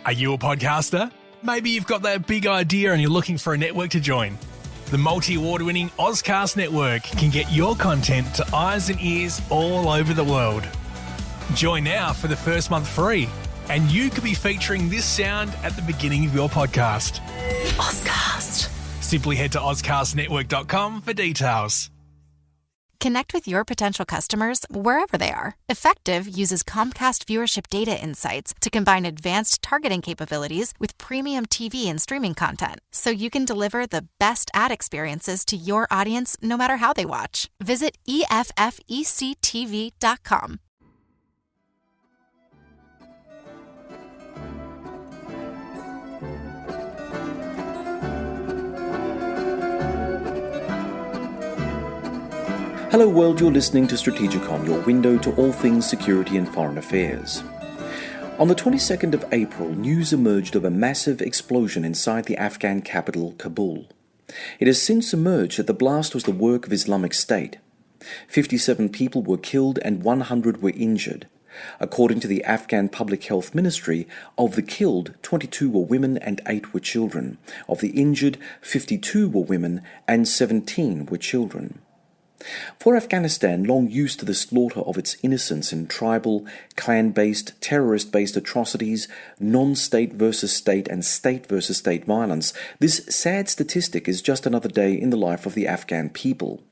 Are you a podcaster? Maybe you've got that big idea and you're looking for a network to join. The multi-award-winning Ozcast network can get your content to eyes and ears all over the world. Join now for the first month free, and you could be featuring this sound at the beginning of your podcast. Ozcast. Simply head to ozcastnetwork.com for details. Connect with your potential customers wherever they are. Effective uses Comcast viewership data insights to combine advanced targeting capabilities with premium TV and streaming content, so you can deliver the best ad experiences to your audience no matter how they watch. Visit EFFECTV.com. Hello world, you're listening to Strategicon, your window to all things security and foreign affairs. On the 22nd of April, news emerged of a massive explosion inside the Afghan capital, Kabul. It has since emerged that the blast was the work of Islamic State. 57 people were killed and 100 were injured. According to the Afghan Public Health Ministry, of the killed, 22 were women and 8 were children. Of the injured, 52 were women and 17 were children. For Afghanistan, long used to the slaughter of its innocents in tribal, clan-based, terrorist-based atrocities, non-state versus state and state versus state violence, this sad statistic is just another day in the life of the Afghan people.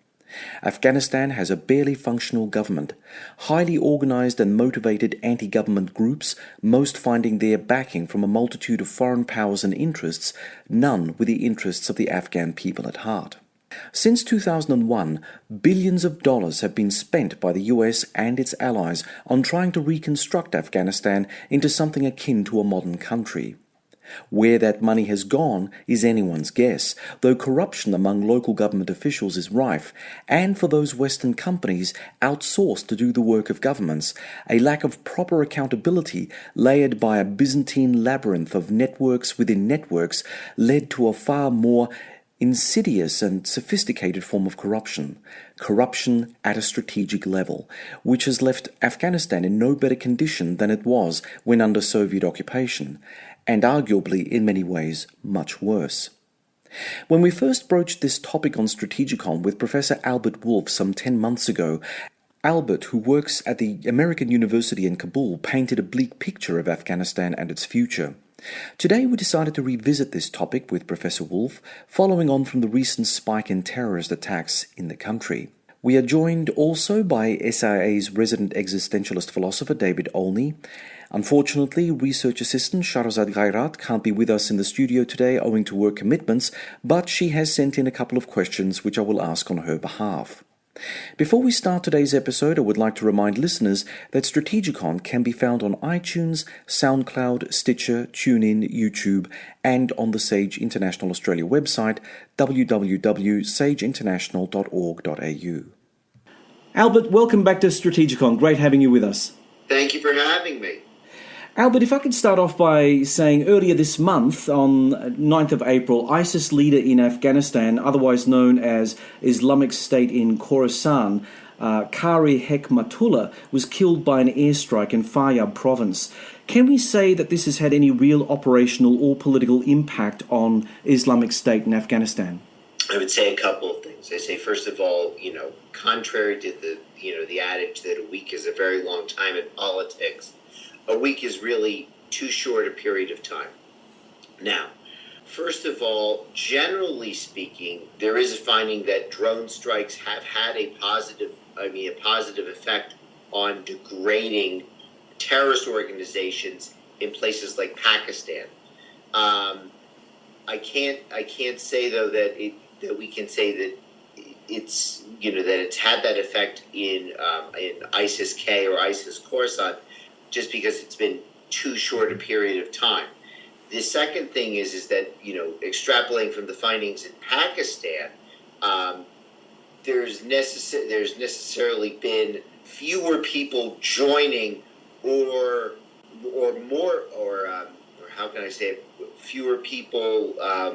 Afghanistan has a barely functional government, highly organized and motivated anti-government groups, most finding their backing from a multitude of foreign powers and interests, none with the interests of the Afghan people at heart. Since 2001, billions of dollars have been spent by the US and its allies on trying to reconstruct Afghanistan into something akin to a modern country. Where that money has gone is anyone's guess, though corruption among local government officials is rife, and for those Western companies outsourced to do the work of governments, a lack of proper accountability layered by a Byzantine labyrinth of networks within networks led to a far more insidious and sophisticated form of corruption at a strategic level, which has left Afghanistan in no better condition than it was when under Soviet occupation, and arguably in many ways much worse. When we first broached this topic on Strategicon with Professor Albert Wolff some 10 months ago, Albert, who works at the American University in Kabul, painted a bleak picture of Afghanistan and its future. Today we decided to revisit this topic with Professor Wolff, following on from the recent spike in terrorist attacks in the country. We are joined also by SIA's resident existentialist philosopher David Olney. Unfortunately, research assistant Shahrazad Ghairat can't be with us in the studio today owing to work commitments, but she has sent in a couple of questions which I will ask on her behalf. Before we start today's episode, I would like to remind listeners that Strategicon can be found on iTunes, SoundCloud, Stitcher, TuneIn, YouTube, and on the Sage International Australia website, www.sageinternational.org.au. Albert, welcome back to Strategicon. Great having you with us. Thank you for having me. Albert, if I could start off by saying earlier this month, on 9th of April, ISIS leader in Afghanistan, otherwise known as Islamic State in Khorasan, Qari Hekmatullah, was killed by an airstrike in Faryab province. Can we say that this has had any real operational or political impact on Islamic State in Afghanistan? I would say a couple of things. I say, first of all, contrary to the adage that a week is a very long time in politics, a week is really too short a period of time. Now, first of all, generally speaking, there is a finding that drone strikes have had a positive effect on degrading terrorist organizations in places like Pakistan. I can't say though that we can say that it's that it's had that effect in ISIS-K or ISIS Khorasan, just because it's been too short a period of time. The second thing is that, extrapolating from the findings in Pakistan, there's necessarily been fewer people joining or how can I say it, fewer people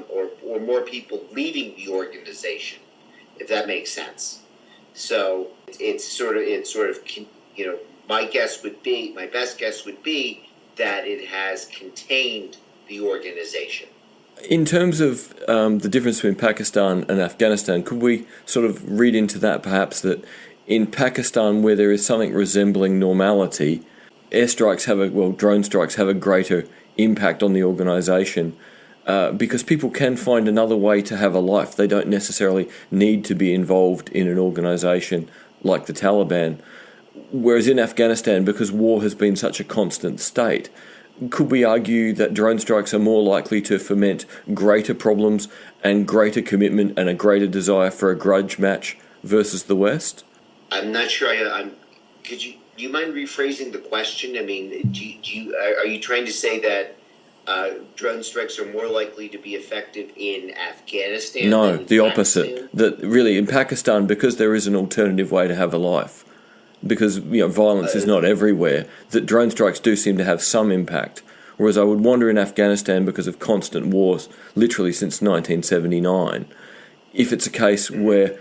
or more people leaving the organization, if that makes sense. So it's sort of my best guess would be that it has contained the organization. In terms of the difference between Pakistan and Afghanistan, could we sort of read into that perhaps that in Pakistan, where there is something resembling normality, drone strikes have a greater impact on the organisation because people can find another way to have a life. They don't necessarily need to be involved in an organisation like the Taliban. Whereas in Afghanistan, because war has been such a constant state, could we argue that drone strikes are more likely to foment greater problems and greater commitment and a greater desire for a grudge match versus the West? I'm not sure. Do you mind rephrasing the question? I mean, are you trying to say that drone strikes are more likely to be effective in Afghanistan? No, the opposite. That really in Pakistan, because there is an alternative way to have a life, because violence is not everywhere, that drone strikes do seem to have some impact. Whereas I would wonder in Afghanistan, because of constant wars, literally since 1979, if it's a case where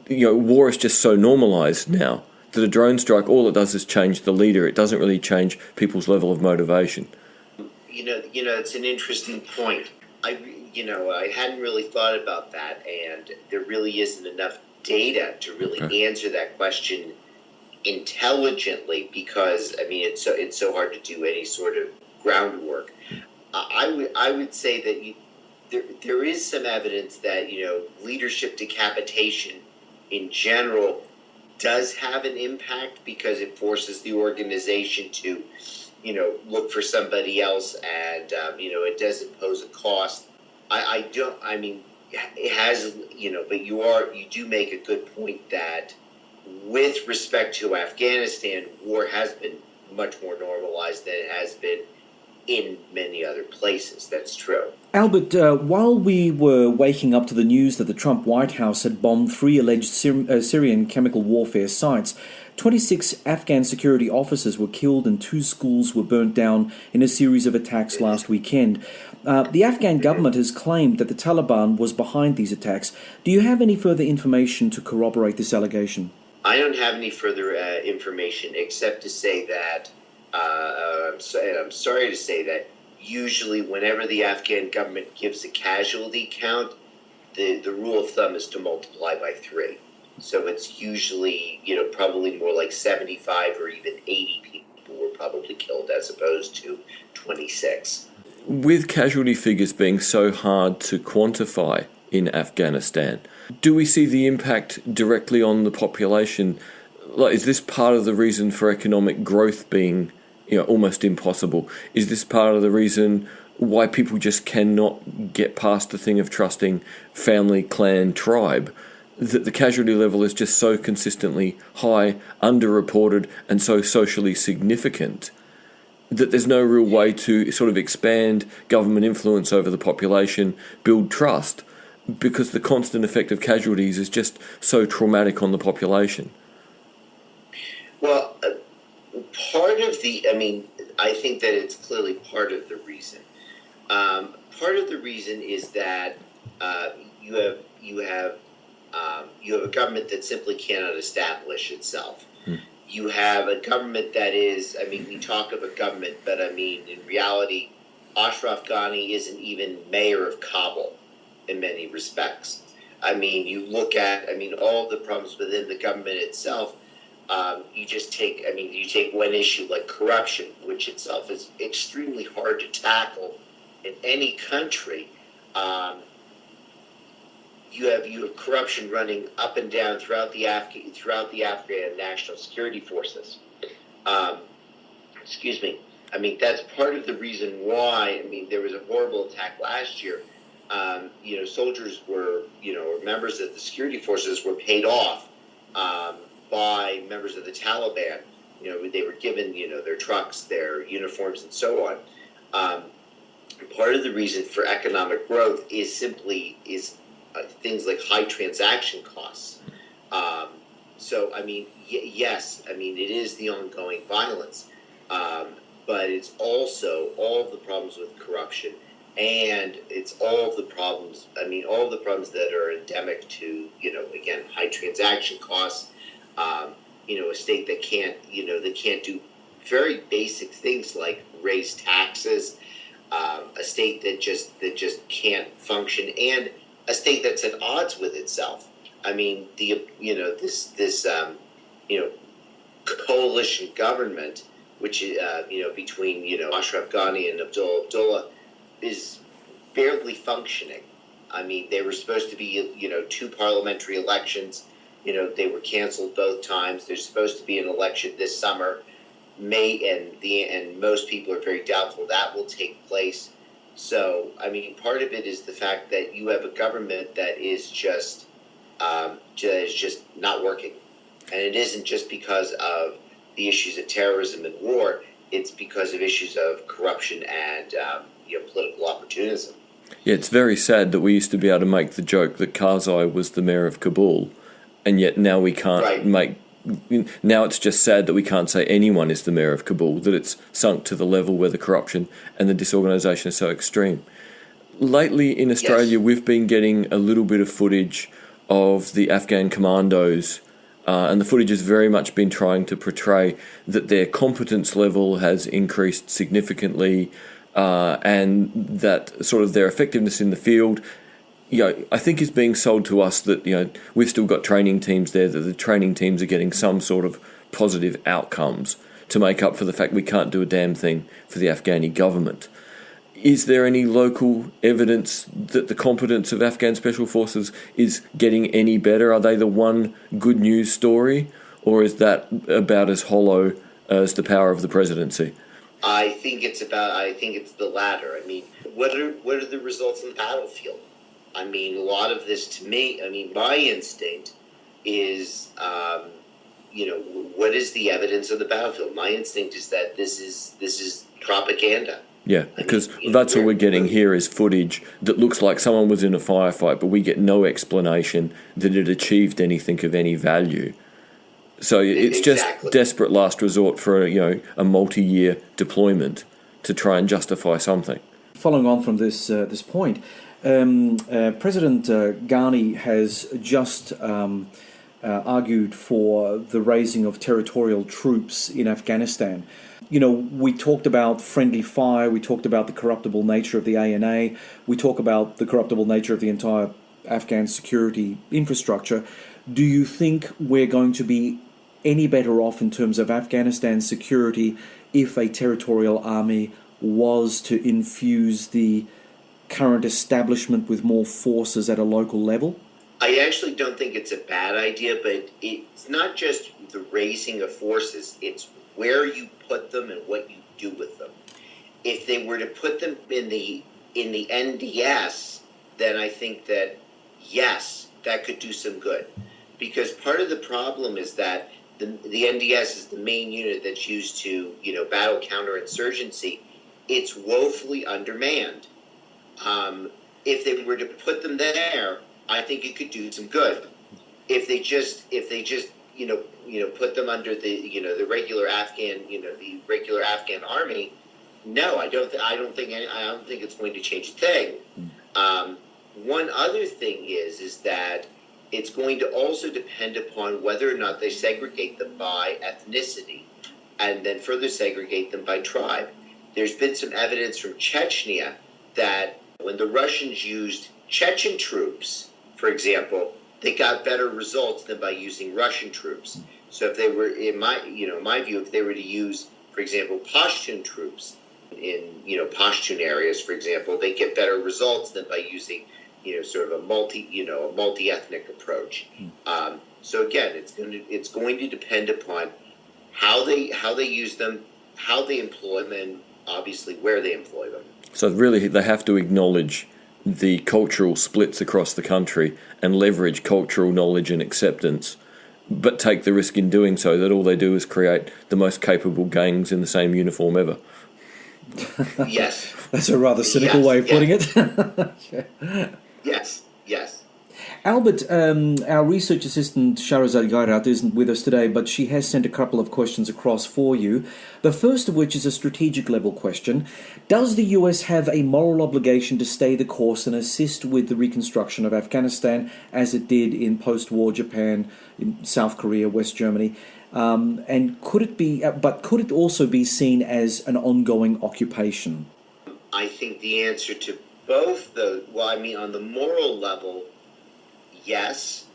war is just so normalised now that a drone strike, all it does is change the leader. It doesn't really change people's level of motivation. It's an interesting point. I hadn't really thought about that, and there really isn't enough data to really answer that question intelligently, because it's so hard to do any sort of groundwork. I would say that there is some evidence that leadership decapitation in general does have an impact, because it forces the organization to look for somebody else, and it does impose a cost. It has, but you do make a good point that with respect to Afghanistan, war has been much more normalized than it has been in many other places. That's true. Albert, while we were waking up to the news that the Trump White House had bombed 3 alleged Syrian chemical warfare sites, 26 Afghan security officers were killed and 2 schools were burnt down in a series of attacks last weekend. The Afghan government has claimed that the Taliban was behind these attacks. Do you have any further information to corroborate this allegation? I don't have any further information except to say that I'm sorry to say that usually whenever the Afghan government gives a casualty count, the rule of thumb is to multiply by 3. So it's usually, probably more like 75 or even 80 people were probably killed as opposed to 26. With casualty figures being so hard to quantify in Afghanistan, do we see the impact directly on the population? Is this part of the reason for economic growth being almost impossible? Is this part of the reason why people just cannot get past the thing of trusting family, clan, tribe? That the casualty level is just so consistently high, underreported, and so socially significant that there's no real way to sort of expand government influence over the population, build trust, because the constant effect of casualties is just so traumatic on the population. Well, I think that it's clearly part of the reason. Part of the reason is that you have a government that simply cannot establish itself. You have a government that is, we talk of a government, but in reality, Ashraf Ghani isn't even mayor of Kabul in many respects. You look at, all the problems within the government itself. You take one issue like corruption, which itself is extremely hard to tackle in any country. You have corruption running up and down throughout the Afghan National Security Forces. That's part of the reason why. There was a horrible attack last year. Soldiers were, members of the security forces were paid off by members of the Taliban. They were given, their trucks, their uniforms, and so on. Part of the reason for economic growth is things like high transaction costs. Yes, it is the ongoing violence, but it's also all of the problems with corruption, and it's all of the problems, all of the problems that are endemic to, again, high transaction costs, a state that can't do very basic things like raise taxes, a state that just can't function, and a state that's at odds with itself. I mean, this coalition government, which between Ashraf Ghani and Abdullah is barely functioning. I mean, they were supposed to be 2 parliamentary elections. They were canceled both times. There's supposed to be an election this summer, and most people are very doubtful that will take place. So, I mean, part of it is the fact that you have a government that is just not working, and it isn't just because of the issues of terrorism and war. It's because of issues of corruption and political opportunism. Yeah, it's very sad that we used to be able to make the joke that Karzai was the mayor of Kabul, and yet now we can't Now it's just sad that we can't say anyone is the mayor of Kabul, that it's sunk to the level where the corruption and the disorganisation are so extreme. Lately in Australia, we've been getting a little bit of footage of the Afghan commandos, and the footage has very much been trying to portray that their competence level has increased significantly, and that sort of their effectiveness in the field, I think is being sold to us that, we've still got training teams there, that the training teams are getting some sort of positive outcomes to make up for the fact we can't do a damn thing for the Afghani government. Is there any local evidence that the competence of Afghan Special Forces is getting any better? Are they the one good news story, or is that about as hollow as the power of the presidency? I think it's the latter. I mean, what are the results in the battlefield? I mean, a lot of this to me, my instinct is, what is the evidence of the battlefield? My instinct is that this is propaganda. Yeah, because that's all we're getting here is footage that looks like someone was in a firefight, but we get no explanation that it achieved anything of any value. So it's just desperate last resort for a multi-year deployment to try and justify something. Following on from this point, President Ghani has just argued for the raising of territorial troops in Afghanistan. We talked about friendly fire, we talked about the corruptible nature of the ANA, we talk about the corruptible nature of the entire Afghan security infrastructure. Do you think we're going to be any better off in terms of Afghanistan security if a territorial army was to infuse the current establishment with more forces at a local level? I actually don't think it's a bad idea, but it's not just the raising of forces, it's where you put them and what you do with them. If they were to put them in the NDS, then I think that, yes, that could do some good. Because part of the problem is that the NDS is the main unit that's used to, battle counterinsurgency. It's woefully undermanned. If they were to put them there, I think it could do some good. If they just put them under the regular Afghan, the regular Afghan army, no, I don't think it's going to change a thing. One other thing is that it's going to also depend upon whether or not they segregate them by ethnicity, and then further segregate them by tribe. There's been some evidence from Chechnya that when the Russians used Chechen troops, for example, they got better results than by using Russian troops. So if they were, in my view, if they were to use, for example, Pashtun troops in, Pashtun areas, for example, they get better results than by using, sort of a multi-ethnic approach. So again, it's going to depend upon how they use them, how they employ them, and obviously where they employ them. So really, they have to acknowledge the cultural splits across the country and leverage cultural knowledge and acceptance, but take the risk in doing so that all they do is create the most capable gangs in the same uniform ever. Yes. That's a rather cynical way of putting it. Yes. Albert, our research assistant Shahrazad Gairat isn't with us today, but she has sent a couple of questions across for you. The first of which is a strategic level question. Does the US have a moral obligation to stay the course and assist with the reconstruction of Afghanistan as it did in post-war Japan, in South Korea, West Germany? And could it also be seen as an ongoing occupation? I think the answer to both those, on the moral level, yes.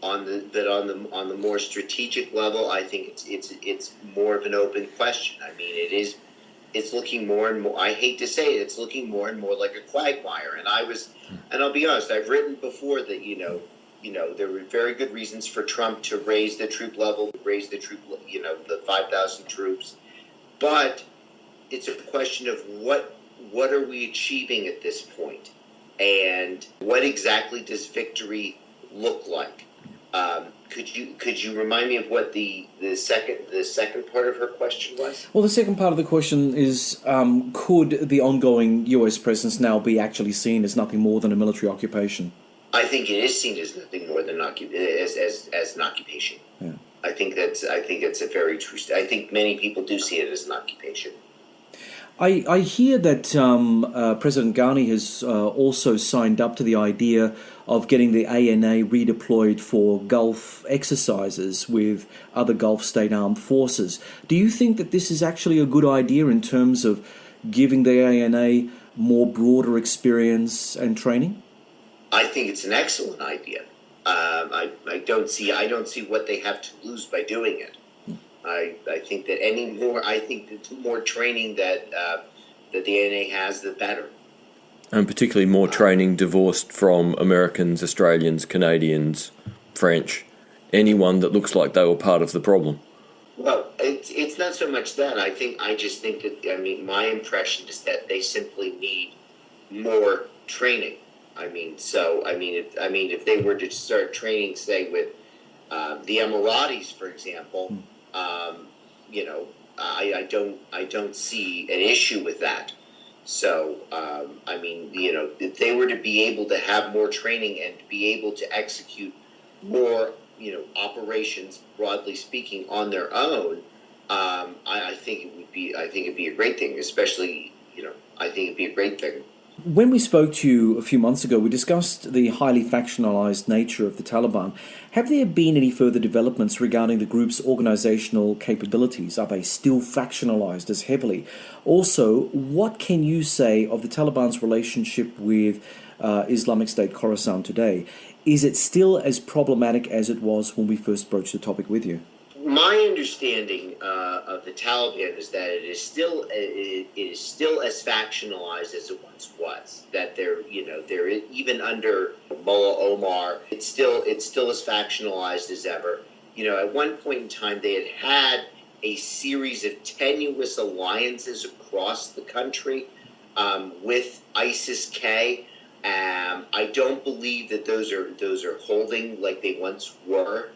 On the more strategic level, I think it's more of an open question. I mean, it's looking more and more. I hate to say it, it's looking more and more like a quagmire. And I'll be honest, I've written before that there were very good reasons for Trump to raise the troop level, the 5,000 troops, but it's a question of what are we achieving at this point, and what exactly does victory look like? Could you remind me of what the second part of her question was? Well, the second part of the question is, could the ongoing US presence now be actually seen as nothing more than a military occupation? I think it is seen as nothing more than as an occupation. Yeah. I think that's a very true. I think many people do see it as an occupation. I hear that President Ghani has also signed up to the idea of getting the ANA redeployed for Gulf exercises with other Gulf state armed forces. Do you think that this is actually a good idea in terms of giving the ANA more broader experience and training? I think it's an excellent idea. I don't see what they have to lose by doing it. I think that the more training that the ANA has, the better. And particularly more training divorced from Americans, Australians, Canadians, French, anyone that looks like they were part of the problem. Well, it's not so much that. I just think that, my impression is that they simply need more training. If they were to start training, say, with the Emiratis, for example, I don't see an issue with that. So, if they were to be able to have more training and be able to execute more, operations, broadly speaking, on their own, I think it'd be a great thing. Especially, I think it'd be a great thing. When we spoke to you a few months ago, we discussed the highly factionalized nature of the Taliban. Have there been any further developments regarding the group's organizational capabilities? Are they still factionalized as heavily? Also, what can you say of the Taliban's relationship with Islamic State Khorasan today? Is it still as problematic as it was when we first broached the topic with you? My understanding of the Taliban is that it is still as factionalized as it once was. That they're even under Mullah Omar, it's still as factionalized as ever. At one point in time, they had a series of tenuous alliances across the country with ISIS-K. I don't believe that those are holding like they once were.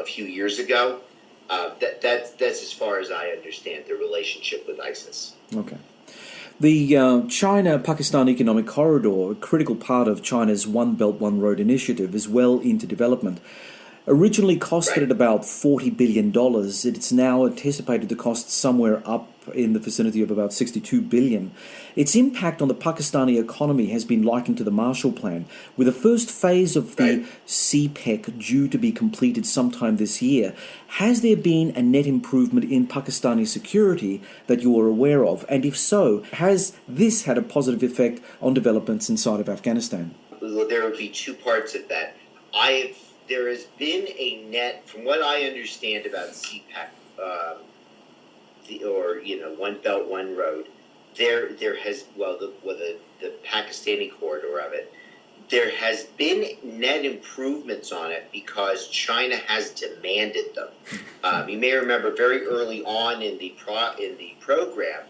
A few years ago. That's as far as I understand the relationship with ISIS. Okay. The China-Pakistan Economic Corridor, a critical part of China's One Belt, One Road initiative, is well into development. Originally costed at about $40 billion, it's now anticipated to cost somewhere up in the vicinity of about $62 billion. Its impact on the Pakistani economy has been likened to the Marshall Plan, with the first phase of the CPEC due to be completed sometime this year. Has there been a net improvement in Pakistani security that you are aware of? And if so, has this had a positive effect on developments inside of Afghanistan? Well, there would be two parts of that. There has been a net, from what I understand about CPEC, One Belt, One Road. There has the Pakistani corridor of it. There has been net improvements on it because China has demanded them. You may remember very early on in the program,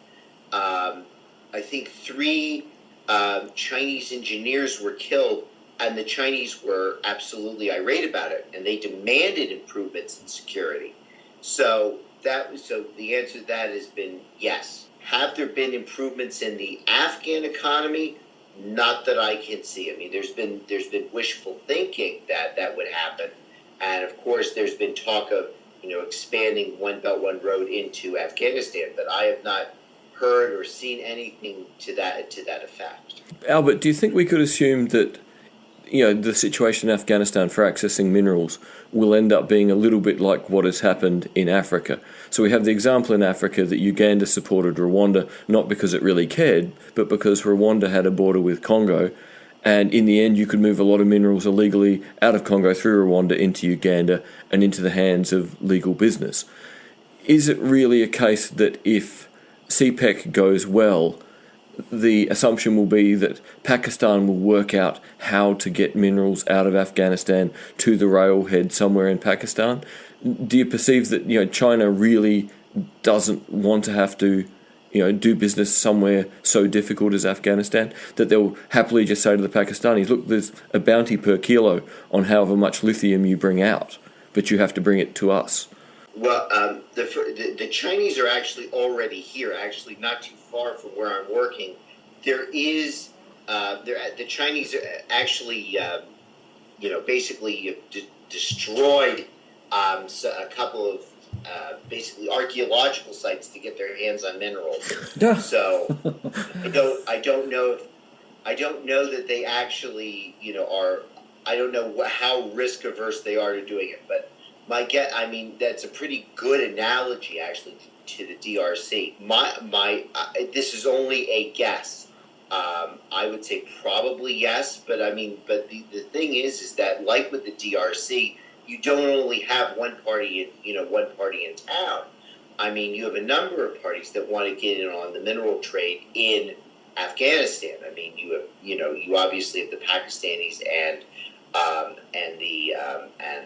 I think 3 Chinese engineers were killed. And the Chinese were absolutely irate about it, and they demanded improvements in security. So the answer to that has been yes. Have there been improvements in the Afghan economy? Not that I can see. I mean, there's been wishful thinking that would happen, and of course, there's been talk of expanding One Belt One Road into Afghanistan, but I have not heard or seen anything to that effect. Albert, do you think we could assume that the situation in Afghanistan for accessing minerals will end up being a little bit like what has happened in Africa? So we have the example in Africa that Uganda supported Rwanda, not because it really cared, but because Rwanda had a border with Congo, and in the end you could move a lot of minerals illegally out of Congo through Rwanda into Uganda and into the hands of legal business. Is it really a case that if CPEC goes well, the assumption will be that Pakistan will work out how to get minerals out of Afghanistan to the railhead somewhere in Pakistan? Do you perceive that China really doesn't want to have to do business somewhere so difficult as Afghanistan, that they'll happily just say to the Pakistanis, look, there's a bounty per kilo on however much lithium you bring out, but you have to bring it to us? Well, the Chinese are actually already here, actually not too far from where I'm working. There is, the Chinese are actually, basically destroyed a couple of basically archaeological sites to get their hands on minerals. Yeah. So I don't know that they actually, are. I don't know how risk averse they are to doing it, but. That's a pretty good analogy, actually, to the DRC. This is only a guess. I would say probably yes, but the thing is that like with the DRC, you don't only have one party in town. I mean, you have a number of parties that want to get in on the mineral trade in Afghanistan. I mean, you obviously have the Pakistanis and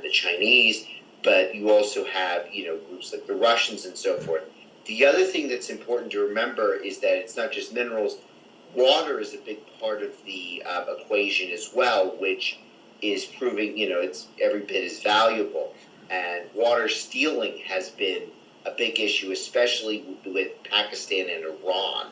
the Chinese. But you also have, groups like the Russians and so forth. The other thing that's important to remember is that it's not just minerals. Water is a big part of the equation as well, which is proving, it's every bit as valuable. And water stealing has been a big issue, especially with Pakistan and Iran.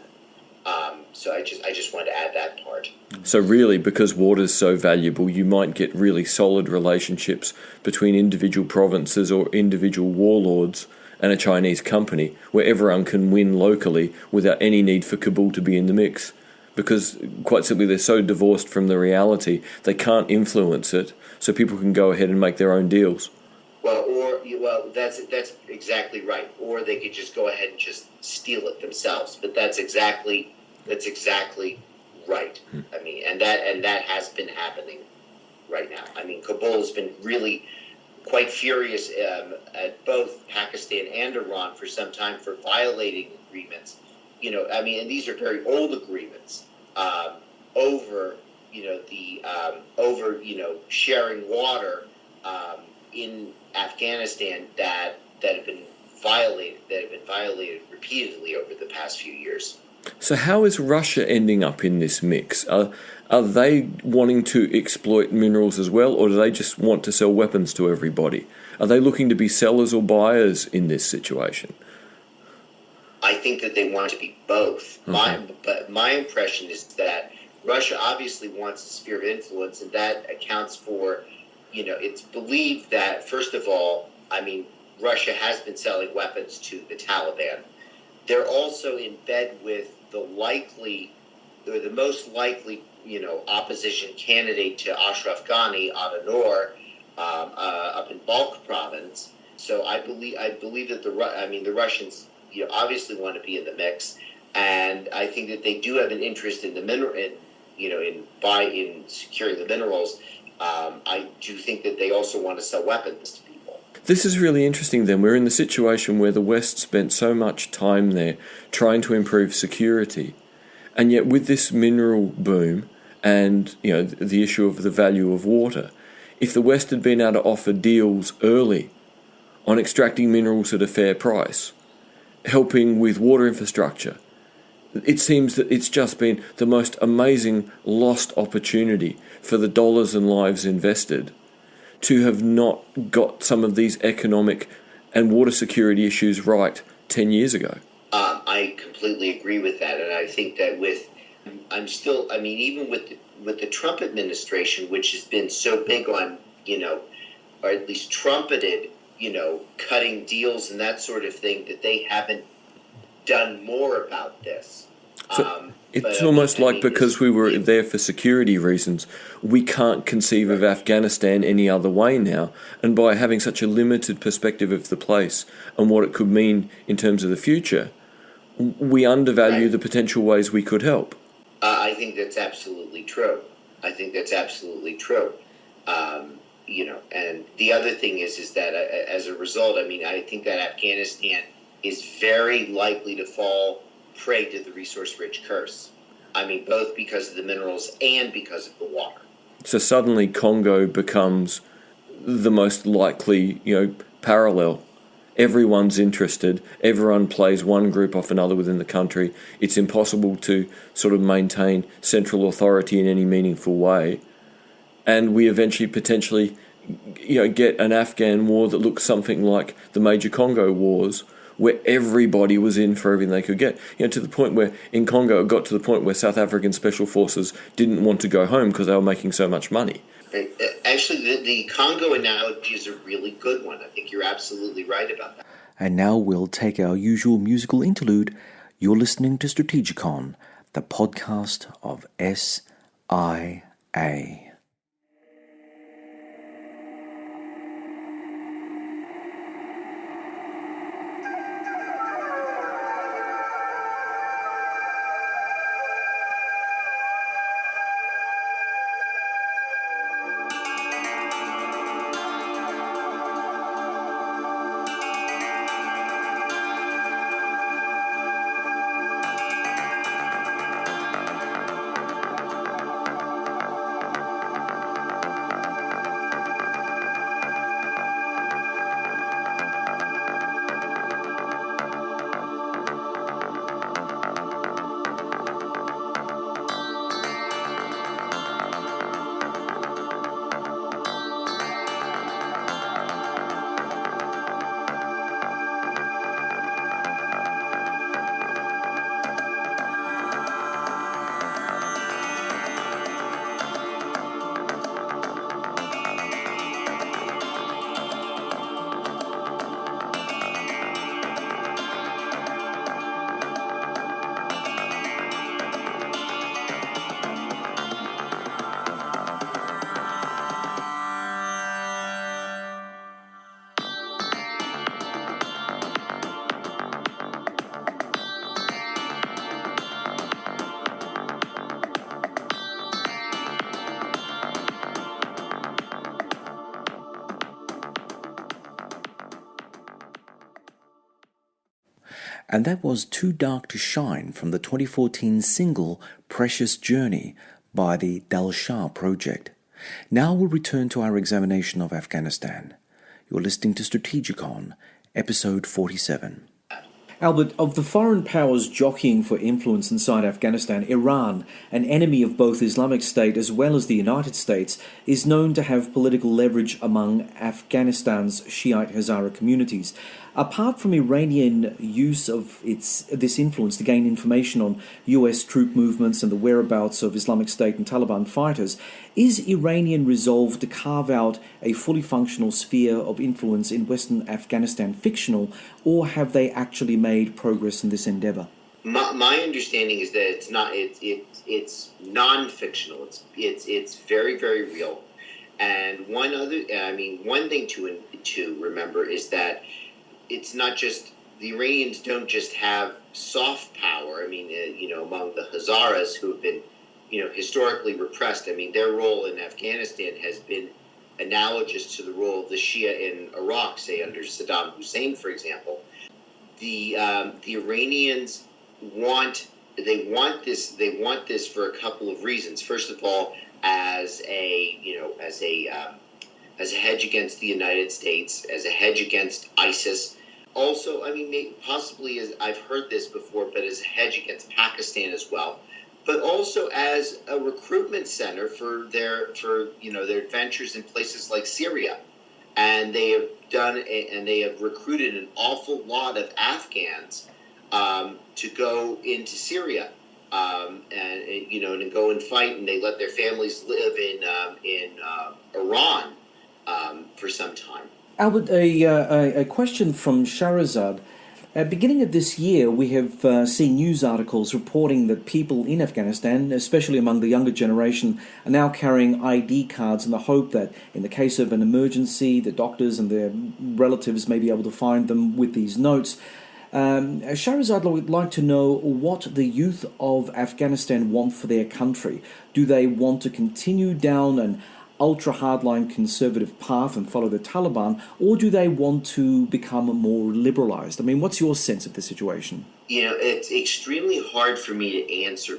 So I just wanted to add that part. So really, because water is so valuable, you might get really solid relationships between individual provinces or individual warlords and a Chinese company where everyone can win locally without any need for Kabul to be in the mix. Because quite simply, they're so divorced from the reality, they can't influence it, so people can go ahead and make their own deals. Well, that's exactly right. Or they could just go ahead and just steal it themselves. But that's exactly right. I mean, and that has been happening right now. I mean, Kabul has been really quite furious at both Pakistan and Iran for some time for violating agreements. And these are very old agreements over sharing water in Afghanistan that have been violated repeatedly over the past few years. So how is Russia ending up in this mix? Are they wanting to exploit minerals as well, or do they just want to sell weapons to everybody? Are they looking to be sellers or buyers in this situation? I think that they want to be both. Okay. But my impression is that Russia obviously wants a sphere of influence, and that accounts for, it's believed that, first of all, Russia has been selling weapons to the Taliban. They're also in bed with the most likely, opposition candidate to Ashraf Ghani, Adenor, up in Balkh province. So I believe that the Russians, obviously want to be in the mix, and I think that they do have an interest in the in securing the minerals. I do think that they also want to sell weapons to people. This is really interesting then. We're in the situation where the West spent so much time there trying to improve security, and yet with this mineral boom and the issue of the value of water, if the West had been able to offer deals early on extracting minerals at a fair price, helping with water infrastructure, it seems that it's just been the most amazing lost opportunity for the dollars and lives invested to have not got some of these economic and water security issues right 10 years ago. I completely agree with that, and I think that with I'm still, I mean, even with the Trump administration, which has been so big on, or at least trumpeted, cutting deals and that sort of thing, that they haven't done more about this. So it's almost like because we were there for security reasons, we can't conceive of Afghanistan any other way now. And by having such a limited perspective of the place and what it could mean in terms of the future, we undervalue the potential ways we could help. I think that's absolutely true. And the other thing is that as a result, I think that Afghanistan is very likely to fall prey to the resource-rich curse. Both because of the minerals and because of the water. So suddenly Congo becomes the most likely, parallel. Everyone's interested. Everyone plays one group off another within the country. It's impossible to sort of maintain central authority in any meaningful way. And we eventually potentially, get an Afghan war that looks something like the major Congo wars, where everybody was in for everything they could get. To the point where in Congo it got to the point where South African Special Forces didn't want to go home because they were making so much money. Actually, the Congo analogy is a really good one. I think you're absolutely right about that. And now we'll take our usual musical interlude. You're listening to Strategicon, the podcast of SIA. And that was Too Dark to Shine from the 2014 single Precious Journey by the Dal Shah Project. Now we'll return to our examination of Afghanistan. You're listening to Strategicon, episode 47. Albert, of the foreign powers jockeying for influence inside Afghanistan, Iran, an enemy of both Islamic State as well as the United States, is known to have political leverage among Afghanistan's Shiite Hazara communities. Apart from Iranian use of this influence to gain information on US troop movements and the whereabouts of Islamic State and Taliban fighters, is Iranian resolve to carve out a fully functional sphere of influence in Western Afghanistan fictional, or have they actually made progress in this endeavor? My understanding is that it's not. It's non-fictional. It's very, very real. And one thing to remember is that it's not just the Iranians don't just have soft power. Among the Hazaras who have been, historically repressed. Their role in Afghanistan has been analogous to the role of the Shia in Iraq, say under Saddam Hussein, for example. The Iranians want this for a couple of reasons. First of all, as a hedge against the United States, as a hedge against ISIS. Also, possibly, as I've heard this before, but as a hedge against Pakistan as well. But also as a recruitment center for their adventures in places like Syria. And they have recruited an awful lot of Afghans to go into Syria. and go and fight, and they let their families live in Iran for some time. Albert, a question from Shahrazad. At the beginning of this year, we have seen news articles reporting that people in Afghanistan, especially among the younger generation, are now carrying ID cards in the hope that in the case of an emergency, the doctors and their relatives may be able to find them with these notes. Shahrazad would like to know what the youth of Afghanistan want for their country. Do they want to continue down an ultra-hardline conservative path and follow the Taliban, or do they want to become more liberalized? I mean, what's your sense of the situation? It's extremely hard for me to answer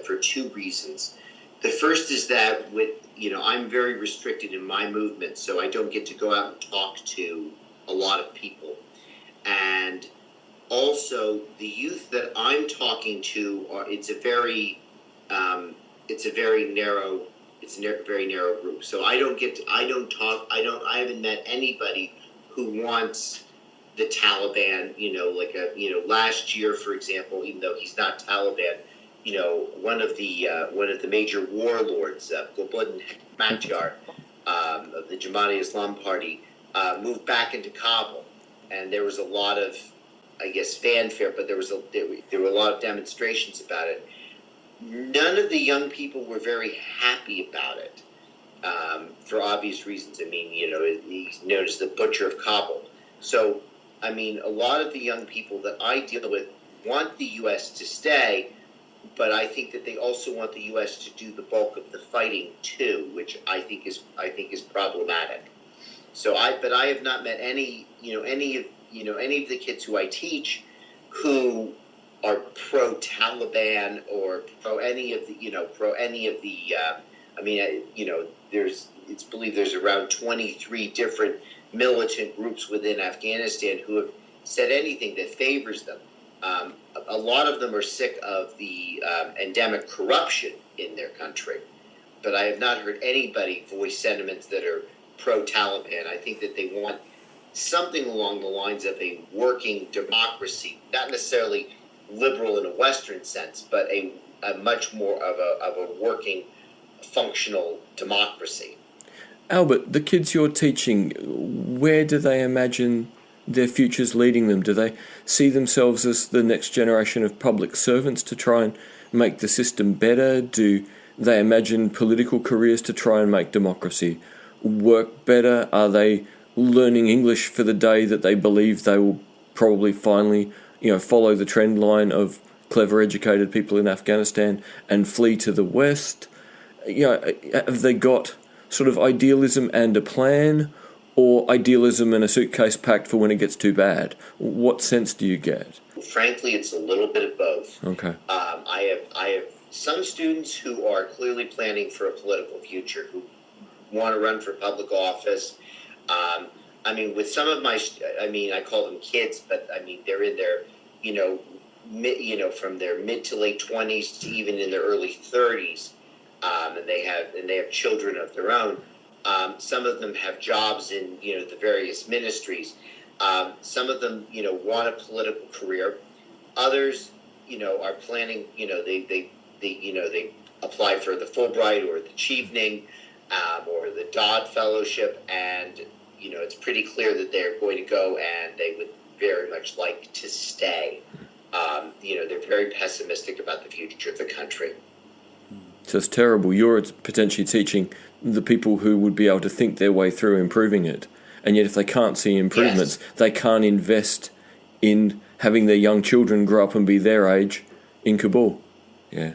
for two reasons. The first is that I'm very restricted in my movement, so I don't get to go out and talk to a lot of people. And also, the youth that I'm talking to it's a very narrow group. So I haven't met anybody who wants the Taliban, last year, for example, even though he's not Taliban, one of the major warlords, Gulbuddin Hekmatyar, of the Jamaat-e-Islam Party, moved back into Kabul. And there was a lot of, I guess, fanfare, but there were a lot of demonstrations about it. None of the young people were very happy about it, for obvious reasons. I mean, he's known as the Butcher of Kabul. So, I mean, a lot of the young people that I deal with want the U.S. to stay, but I think that they also want the U.S. to do the bulk of the fighting too, which I think is problematic. So, but I have not met any of the kids who I teach who are pro-Taliban or pro any of the. It's believed there's around 23 different militant groups within Afghanistan who have said anything that favors them. A lot of them are sick of the endemic corruption in their country, but I have not heard anybody voice sentiments that are pro-Taliban. I think that they want something along the lines of a working democracy, not necessarily liberal in a Western sense, but a much more of a working, functional democracy. Albert, the kids you're teaching, where do they imagine their futures leading them? Do they see themselves as the next generation of public servants to try and make the system better? Do they imagine political careers to try and make democracy work better? Are they learning English for the day that they believe they will probably finally follow the trend line of clever, educated people in Afghanistan and flee to the West? Have they got sort of idealism and a plan, or idealism and a suitcase packed for when it gets too bad? What sense do you get? Frankly, it's a little bit of both. Okay. I have some students who are clearly planning for a political future, who want to run for public office. With some of I call them kids, but they're in their, from their mid to late 20s to even in their early 30s, and they have children of their own. Some of them have jobs in, the various ministries. Some of them, want a political career. Others, are planning, they apply for the Fulbright or the Chevening, or the Dodd Fellowship, and it's pretty clear that they're going to go, and they would very much like to stay. They're very pessimistic about the future of the country. So it's terrible. You're potentially teaching the people who would be able to think their way through improving it. And yet if they can't see improvements, yes, they can't invest in having their young children grow up and be their age in Kabul. Yeah.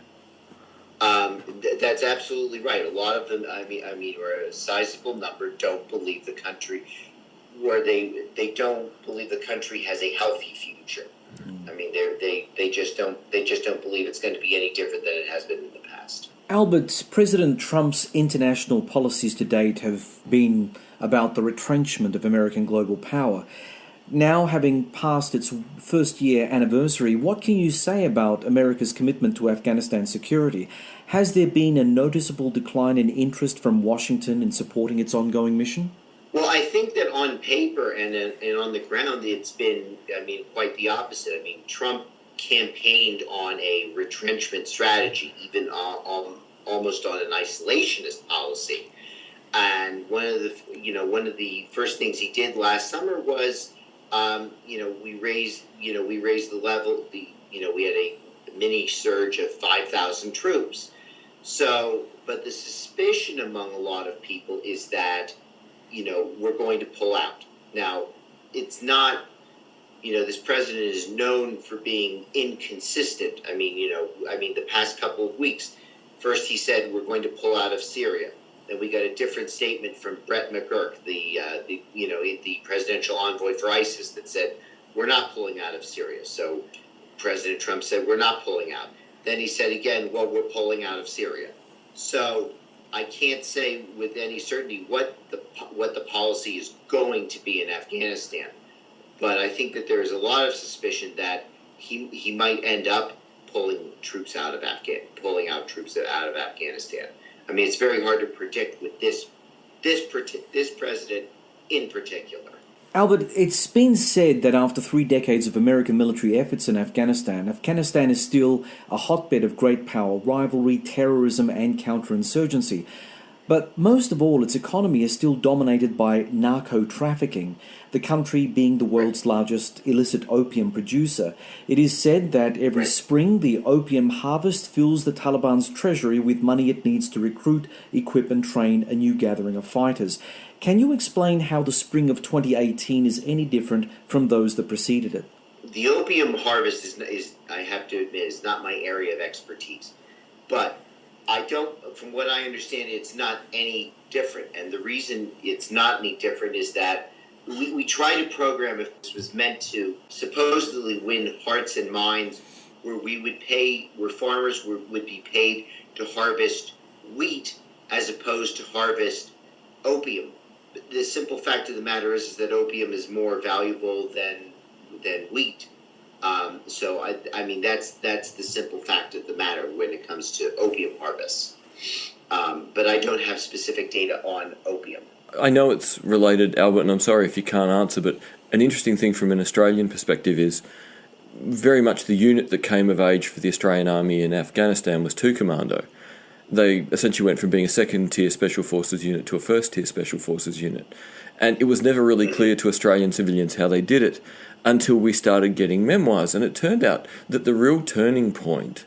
That's absolutely right. A lot of them, or a sizable number, don't believe the country, where they don't believe the country has a healthy future. They just don't believe it's going to be any different than it has been in the past. Albert, President Trump's international policies to date have been about the retrenchment of American global power. Now, having passed its first year anniversary, what can you say about America's commitment to Afghanistan security? Has there been a noticeable decline in interest from Washington in supporting its ongoing mission? Well, I think that on paper and on the ground, it's been, quite the opposite. Trump campaigned on a retrenchment strategy, even almost on an isolationist policy. And one of the first things he did last summer was, we raised the level. We had a mini surge of 5,000 troops. So, but the suspicion among a lot of people is that, we're going to pull out. Now, it's not, this president is known for being inconsistent. The past couple of weeks, first he said we're going to pull out of Syria. Then we got a different statement from Brett McGurk, the presidential envoy for ISIS, that said we're not pulling out of Syria. So President Trump said we're not pulling out. Then he said again, well, we're pulling out of Syria. So I can't say with any certainty what the policy is going to be in Afghanistan, but I think that there is a lot of suspicion that he might end up pulling out troops out of Afghanistan. It's very hard to predict with this president in particular. Albert, it's been said that after 3 decades of American military efforts in Afghanistan, Afghanistan is still a hotbed of great power, rivalry, terrorism and counterinsurgency. But most of all, its economy is still dominated by narco-trafficking, the country being the world's largest illicit opium producer. It is said that every spring the opium harvest fills the Taliban's treasury with money it needs to recruit, equip and train a new gathering of fighters. Can you explain how the spring of 2018 is any different from those that preceded it? The opium harvest is I have to admit, is not my area of expertise. But from what I understand, it's not any different. And the reason it's not any different is that we try to program, if this was meant to supposedly win hearts and minds, where farmers would be paid to harvest wheat as opposed to harvest opium. The simple fact of the matter is that opium is more valuable than wheat. That's the simple fact of the matter when it comes to opium harvests. But I don't have specific data on opium. I know it's related, Albert, and I'm sorry if you can't answer, but an interesting thing from an Australian perspective is very much the unit that came of age for the Australian Army in Afghanistan was 2 Commando. They essentially went from being a second-tier Special Forces unit to a first-tier Special Forces unit. And it was never really clear to Australian civilians how they did it until we started getting memoirs. And it turned out that the real turning point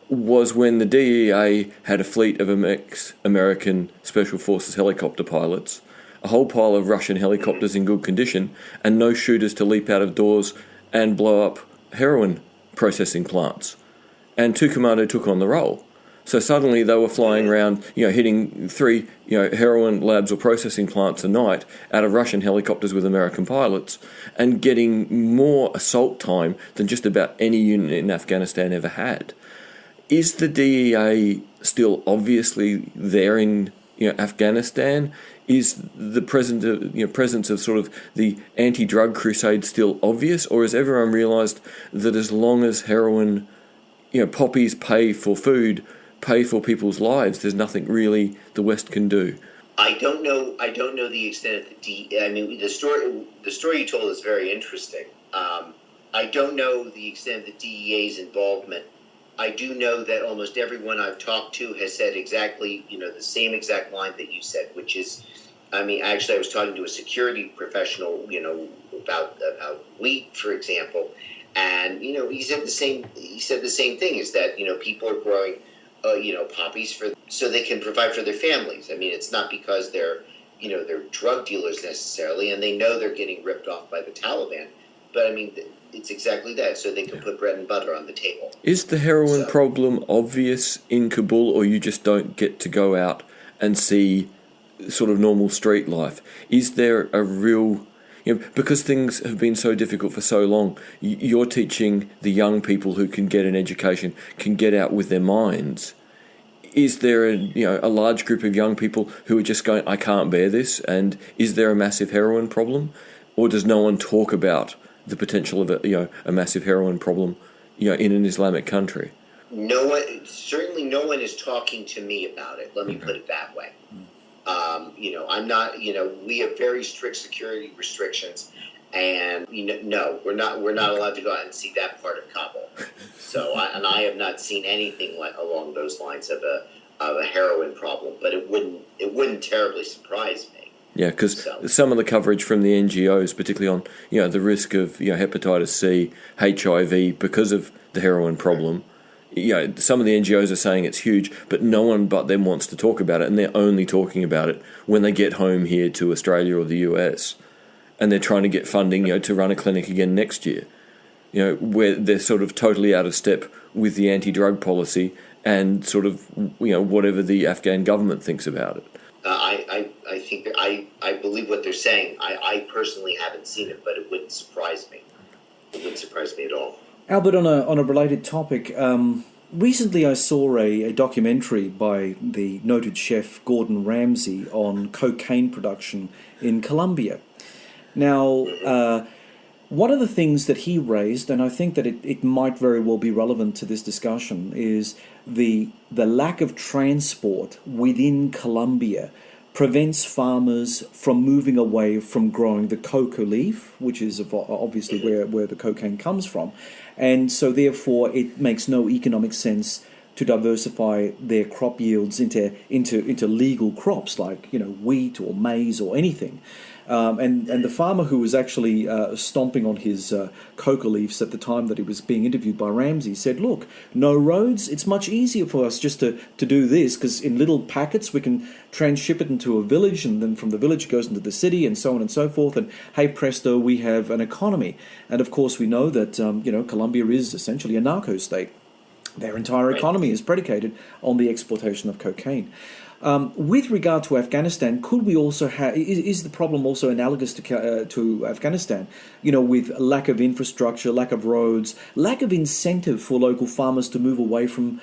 was when the DEA had a fleet of ex-American Special Forces helicopter pilots, a whole pile of Russian helicopters in good condition, and no shooters to leap out of doors and blow up heroin processing plants. And 2 Commando took on the role. So suddenly they were flying around, hitting 3, heroin labs or processing plants a night out of Russian helicopters with American pilots and getting more assault time than just about any unit in Afghanistan ever had. Is the DEA still obviously there in Afghanistan? Is the presence of sort of the anti-drug crusade still obvious, or has everyone realised that as long as heroin, poppies pay for food, pay for people's lives, there's nothing really the West can do? I don't know the extent of the story you told is very interesting. I don't know the extent of the DEA's involvement. I do know that almost everyone I've talked to has said exactly, the same exact line that you said, which is, actually I was talking to a security professional, about wheat, for example, and, he said the same thing, is that, people are growing poppies so they can provide for their families. It's not because they're drug dealers necessarily, and they know they're getting ripped off by the Taliban. But it's exactly that, so they can put bread and butter on the table. Is the heroin problem obvious in Kabul, or you just don't get to go out and see sort of normal street life? Is there a real... because things have been so difficult for so long, you're teaching the young people who can get an education, can get out with their minds. Is there a large group of young people who are just going, I can't bear this? And is there a massive heroin problem? Or does no one talk about the potential of a massive heroin problem, in an Islamic country? Certainly no one is talking to me about it. Let me put it that way. I'm not, we have very strict security restrictions, And no, we're not allowed to go out and see that part of Kabul. So I have not seen anything along those lines of a heroin problem, but it wouldn't terribly surprise me. Yeah, because some of the coverage from the NGOs, particularly on the risk of hepatitis C, HIV because of the heroin problem. Some of the NGOs are saying it's huge, but no one but them wants to talk about it, and they're only talking about it when they get home here to Australia or the US, and they're trying to get funding, to run a clinic again next year. Where they're sort of totally out of step with the anti-drug policy and sort of whatever the Afghan government thinks about it. I think I believe what they're saying. I personally haven't seen it, but it wouldn't surprise me. It wouldn't surprise me at all. Albert, on a related topic, recently I saw a documentary by the noted chef Gordon Ramsay on cocaine production in Colombia. Now, one of the things that he raised, and I think that it might very well be relevant to this discussion, is the lack of transport within Colombia prevents farmers from moving away from growing the coca leaf, which is obviously where the cocaine comes from. And so therefore it makes no economic sense to diversify their crop yields into legal crops like wheat or maize or anything. And the farmer who was actually stomping on his coca leaves at the time that he was being interviewed by Ramsay said, look, no roads, it's much easier for us just to do this, because in little packets we can transship it into a village, and then from the village it goes into the city, and so on and so forth, and hey presto, we have an economy. And of course we know that Colombia is essentially a narco state. Their entire economy is predicated on the exportation of cocaine. With regard to Afghanistan, could we also have? Is the problem also analogous to Afghanistan? With lack of infrastructure, lack of roads, lack of incentive for local farmers to move away from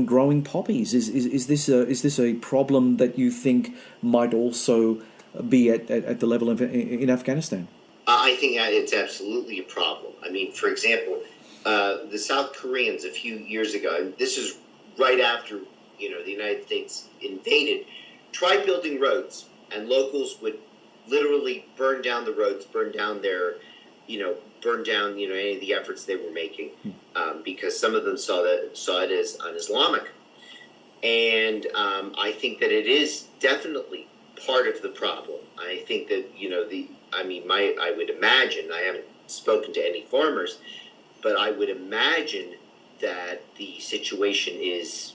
growing poppies. Is this a problem that you think might also be at the level in Afghanistan? I think it's absolutely a problem. I mean, for example, the South Koreans a few years ago, and this is right after the United States invaded, tried building roads, and locals would literally burn down the roads, burn down any of the efforts they were making, because some of them saw it as un-Islamic. And I think that it is definitely part of the problem. I think that I would imagine, I haven't spoken to any farmers, but I would imagine that the situation is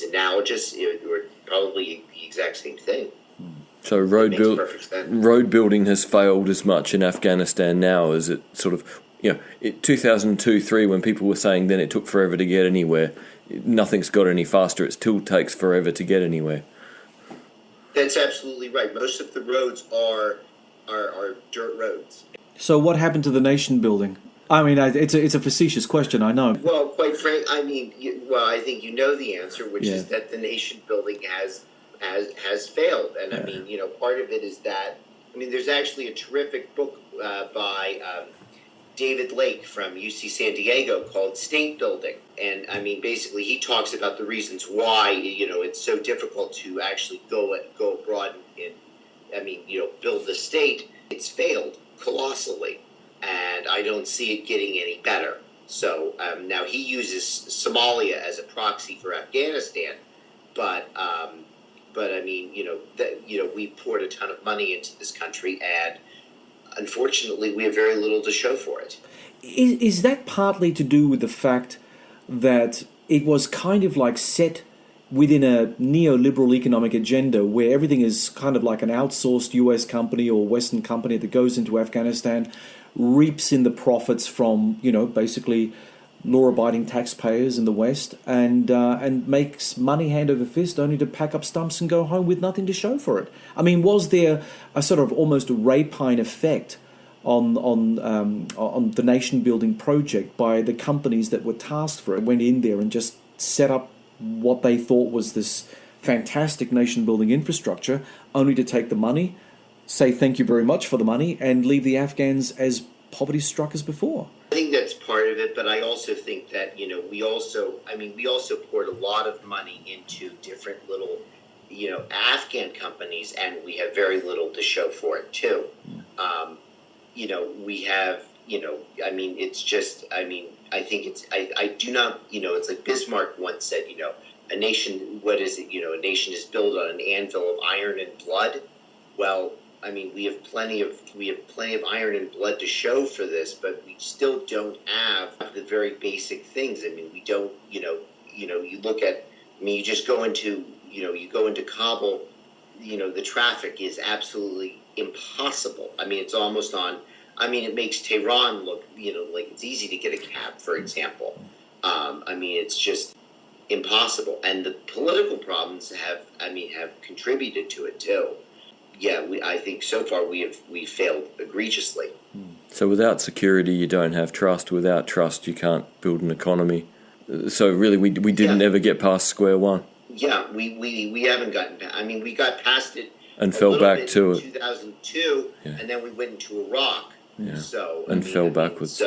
analogous, or probably the exact same thing. So road building has failed as much in Afghanistan now as it sort of, 2002-03, when people were saying then it took forever to get anywhere. Nothing's got any faster. It still takes forever to get anywhere. That's absolutely right. Most of the roads are dirt roads. So what happened to the nation building? I mean, it's a facetious question, I know. Well, quite frankly, I think the answer, which is that the nation building has failed. And part of it is that, there's actually a terrific book by David Lake from UC San Diego called State Building. And basically he talks about the reasons why, it's so difficult to actually go abroad and build the state. It's failed colossally. And I don't see it getting any better. So now he uses Somalia as a proxy for Afghanistan, but we poured a ton of money into this country, and unfortunately, we have very little to show for it. Is that partly to do with the fact that it was kind of like set within a neoliberal economic agenda where everything is kind of like an outsourced US company or Western company that goes into Afghanistan, reaps in the profits from, basically law-abiding taxpayers in the West, and makes money hand over fist only to pack up stumps and go home with nothing to show for it? Was there a sort of almost rapine effect on the nation-building project by the companies that were tasked for it, went in there and just set up what they thought was this fantastic nation-building infrastructure, only to take the money, say thank you very much for the money, and leave the Afghans as poverty-struck as before? I think that's part of it, but I also think that, we also poured a lot of money into different little, Afghan companies, and we have very little to show for it, too. we have, I mean, it's just, I mean, I think I do not, it's like Bismarck once said, a nation, what is it? A nation is built on an anvil of iron and blood. Well, I mean, we have plenty of iron and blood to show for this, but we still don't have the very basic things. I mean, we don't, you look at, I mean, you just go into, you go into Kabul, the traffic is absolutely impossible. I mean, it's almost on, I mean, it makes Tehran look, like it's easy to get a cab, for example. I mean, it's just impossible. And the political problems have contributed to it too. Yeah, I think so far we failed egregiously. So without security, you don't have trust. Without trust, you can't build an economy. So really, we didn't ever get past square one. Yeah, we haven't gotten past. I mean, we got past it and fell back to it. 2002, and then we went into Iraq. Yeah. So fell backwards.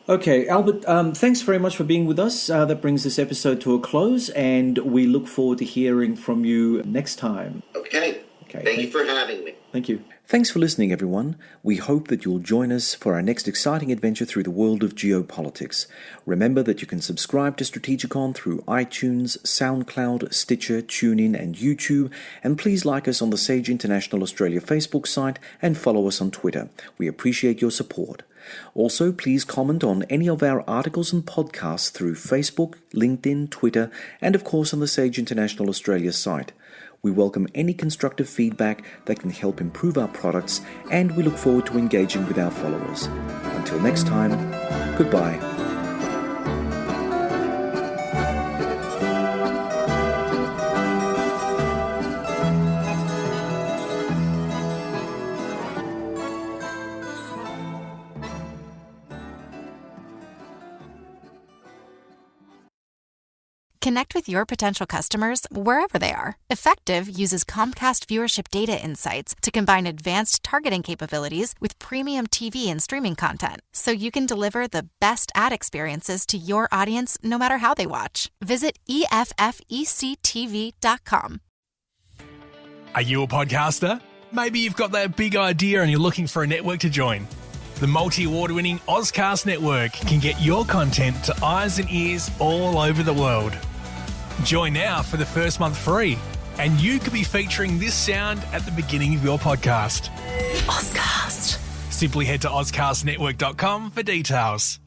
Okay, Albert, thanks very much for being with us. That brings this episode to a close, and we look forward to hearing from you next time. Okay. Thank you for having me. Thank you. Thanks for listening, everyone. We hope that you'll join us for our next exciting adventure through the world of geopolitics. Remember that you can subscribe to Strategicon through iTunes, SoundCloud, Stitcher, TuneIn, and YouTube. And please like us on the Sage International Australia Facebook site and follow us on Twitter. We appreciate your support. Also, please comment on any of our articles and podcasts through Facebook, LinkedIn, Twitter, and of course on the Sage International Australia site. We welcome any constructive feedback that can help improve our products, and we look forward to engaging with our followers. Until next time, goodbye. Connect with your potential customers wherever they are. Effective uses Comcast viewership data insights to combine advanced targeting capabilities with premium TV and streaming content, so you can deliver the best ad experiences to your audience no matter how they watch. Visit EFFECTV.com. Are you a podcaster? Maybe you've got that big idea and you're looking for a network to join. The multi-award-winning Ozcast network can get your content to eyes and ears all over the world. Join now for the first month free, and you could be featuring this sound at the beginning of your podcast. Ozcast. Simply head to ozcastnetwork.com for details.